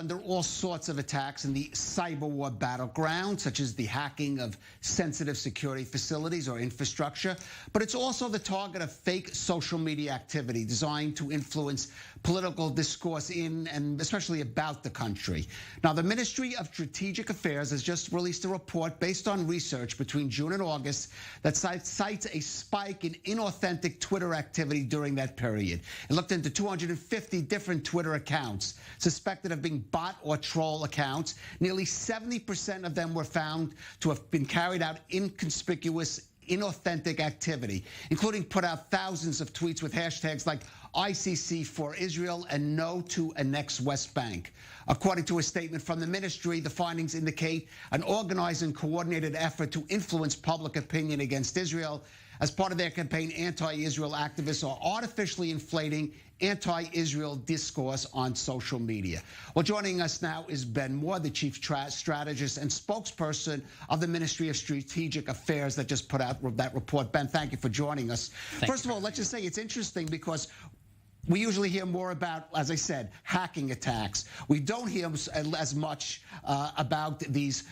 under all sorts of attacks in the cyber war battleground, such as the hacking of sensitive security facilities or infrastructure. But it's also the target of fake social media activity designed to influence political discourse in and especially about the country. Now, the Ministry of Strategic Affairs has just released a report based on research between June and August that cites a spike in inauthentic Twitter activity during that period. It looked into 250 different Twitter accounts suspected of being bot or troll accounts. Nearly 70% of them were found to have been carried out inconspicuous, inauthentic activity, including put out thousands of tweets with hashtags like ICC for Israel and No to Annex West Bank. According to a statement from the ministry, the findings indicate an organized and coordinated effort to influence public opinion against Israel. As part of their campaign, anti-Israel activists are artificially inflating anti-Israel discourse on social media. Well, joining us now is Ben Moore, the chief strategist and spokesperson of the Ministry of Strategic Affairs that just put out that report. Ben, thank you for joining us. First of all, let's just say it's interesting because we usually hear more about, as I said, hacking attacks. We don't hear as much about these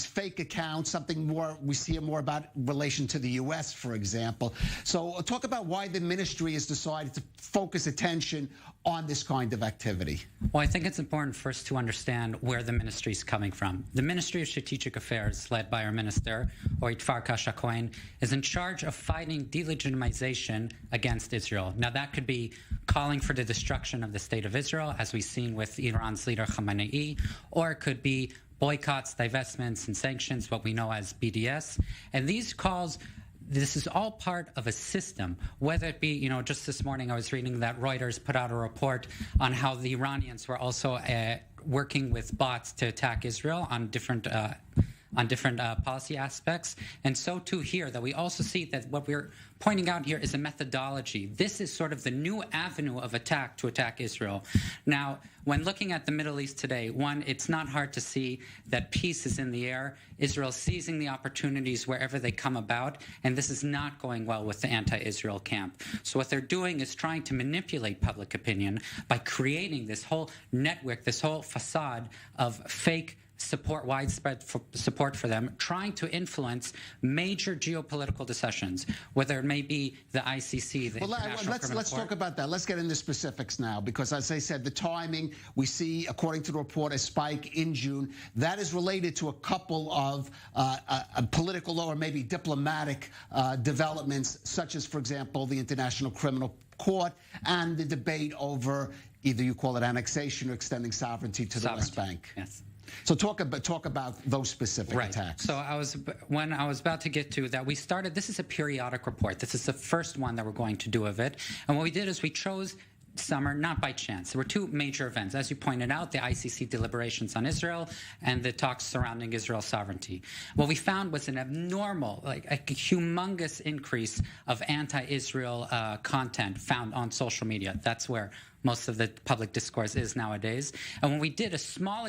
fake accounts, something more we hear more about in relation to the U.S., for example. So talk about why the ministry has decided to focus attention on this kind of activity. Well, I think it's important first to understand where the ministry is coming from. The Ministry of Strategic Affairs, led by our minister, Orit Farkas-Cohen, is in charge of fighting delegitimization against Israel. Now, that could be calling for the destruction of the state of Israel, as we've seen with Iran's leader Khamenei, or it could be boycotts, divestments, and sanctions, what we know as BDS. And these calls, this is all part of a system, whether it be, just this morning I was reading that Reuters put out a report on how the Iranians were also working with bots to attack Israel on different policy aspects. And so too here, that we also see that what we're pointing out here is a methodology. This is sort of the new avenue of attack to attack Israel. Now, when looking at the Middle East today, one, it's not hard to see that peace is in the air. Israel seizing the opportunities wherever they come about, and this is not going well with the anti-Israel camp. So what they're doing is trying to manipulate public opinion by creating this whole network, this whole facade of fake support, widespread support for them, trying to influence major geopolitical decisions, whether it may be the ICC, the International Criminal Let's talk about that. Let's get into specifics now, because as I said, the timing, we see, according to the report, a spike in June. That is related to a couple of political or maybe diplomatic developments, such as, for example, the International Criminal Court and the debate over either you call it annexation or extending sovereignty to the West Bank. Yes. So talk about those specific attacks. So I was about to get to that, we started, this is a periodic report. This is the first one that we're going to do of it. And what we did is we chose summer, not by chance. There were two major events. As you pointed out, the ICC deliberations on Israel and the talks surrounding Israel's sovereignty. What we found was an abnormal, like a humongous increase of anti-Israel content found on social media. That's where most of the public discourse is nowadays. And when we did a small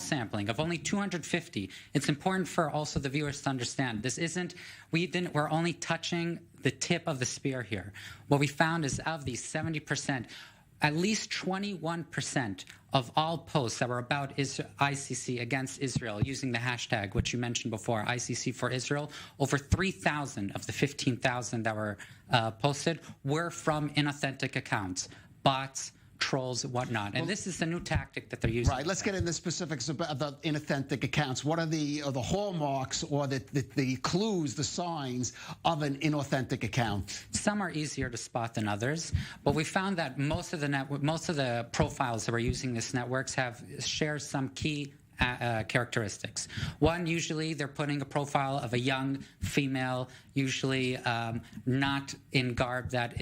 sampling of only 250, it's important for also the viewers to understand this isn't, we're only touching the tip of the spear here. What we found is of these 70%, at least 21% of all posts that were about ICC against Israel using the hashtag, which you mentioned before, ICC for Israel, over 3,000 of the 15,000 that were posted were from inauthentic accounts, bots, trolls, whatnot. And this is the new tactic that they're using. Right. Let's get into the specifics about the inauthentic accounts. What are the hallmarks or the clues, the signs of an inauthentic account? Some are easier to spot than others, but we found that most of the profiles that were using these networks share some key characteristics. One, usually they're putting a profile of a young female, usually not in garb that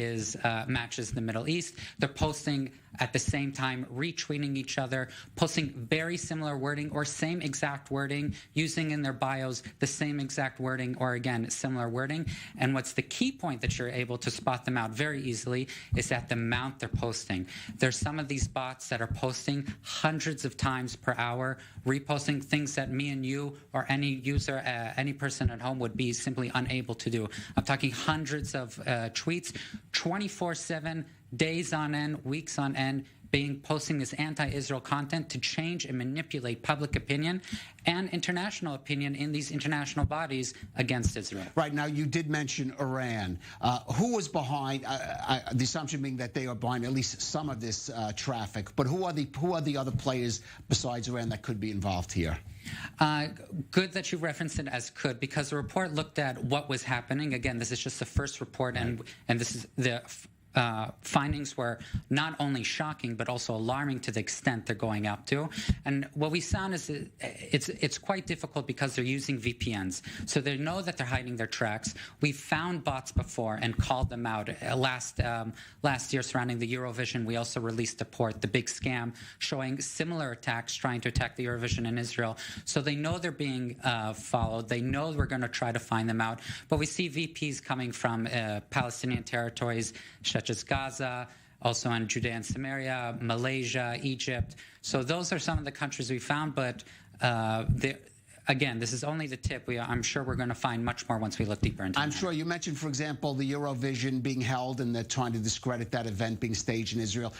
matches the Middle East. They're posting at the same time, retweeting each other, posting very similar wording or same exact wording, using in their bios the same exact wording or, again, similar wording. And what's the key point that you're able to spot them out very easily is at the amount they're posting. There's some of these bots that are posting hundreds of times per hour, reposting things that me and you or any user, any person at home would be simply unable to do. I'm talking hundreds of tweets, 24/7, days on end, weeks on end, posting this anti-Israel content to change and manipulate public opinion and international opinion in these international bodies against Israel. Right. Now, you did mention Iran. Who was behind, the assumption being that they are behind at least some of this traffic, but who are the other players besides Iran that could be involved here? Good that you referenced it as could, because the report looked at what was happening. Again, this is just the first report, and this is the findings were not only shocking but also alarming to the extent they're going up to. And what we found is that it's quite difficult because they're using VPNs, so they know that they're hiding their tracks. We found bots before and called them out. Last year surrounding the Eurovision, we also released a report, The Big Scam, showing similar attacks trying to attack the Eurovision in Israel. So they know they're being followed. They know we're going to try to find them out. But we see VPs coming from Palestinian territories such as Gaza, also in Judea and Samaria, Malaysia, Egypt. So those are some of the countries we found, but again, this is only the tip. I'm sure we're going to find much more once we look deeper into it. I'm sure. You mentioned, for example, the Eurovision being held and they're trying to discredit that event being staged in Israel.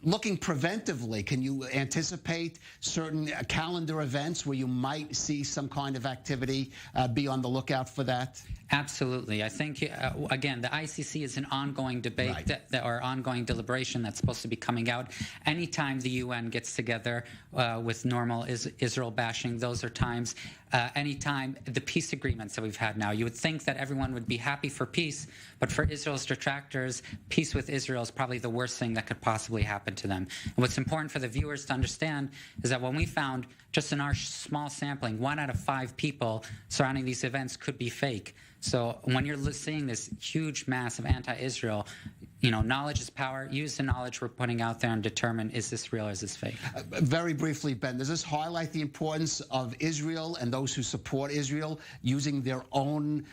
Looking preventively, can you anticipate certain calendar events where you might see some kind of activity? Be on the lookout for that? Absolutely. I think, again, the ICC is an ongoing debate or ongoing deliberation that's supposed to be coming out. Anytime the UN gets together with normal Israel bashing, those are times. Anytime the peace agreements that we've had now, you would think that everyone would be happy for peace, but for Israel's detractors, peace with Israel is probably the worst thing that could possibly happen to them. And what's important for the viewers to understand is that when we found, just in our small sampling, 1 out of 5 people surrounding these events could be fake. So when you're seeing this huge mass of anti-Israel, knowledge is power. Use the knowledge we're putting out there and determine, is this real or is this fake? Very briefly, Ben, does this highlight the importance of Israel and those who support Israel using their own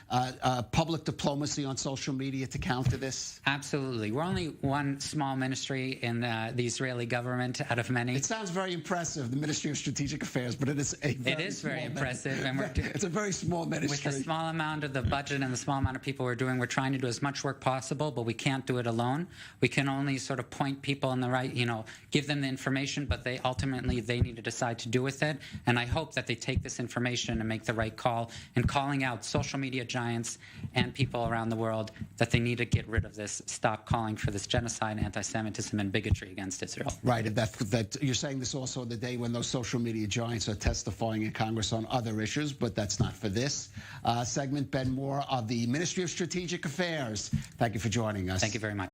public diplomacy on social media to counter this? Absolutely. We're only one small ministry in the Israeli government out of many. It sounds very impressive, the Ministry of Strategic Affairs, but it is very impressive. And it's a very small ministry. With the small amount of the budget and the small amount of people we're doing, we're trying to do as much work possible, but we can't do it alone. We can only sort of point people in the right, give them the information, but they need to decide to do with it. And I hope that they take this information and make the right call in calling out social media giants and people around the world that they need to get rid of this, stop calling for this genocide, anti-Semitism, and bigotry against Israel. Right. And that you're saying this also the day when those social media giants are testifying in Congress on other issues, but that's not for this segment. Ben Moore of the Ministry of Strategic Affairs, thank you for joining us. Thank you very much.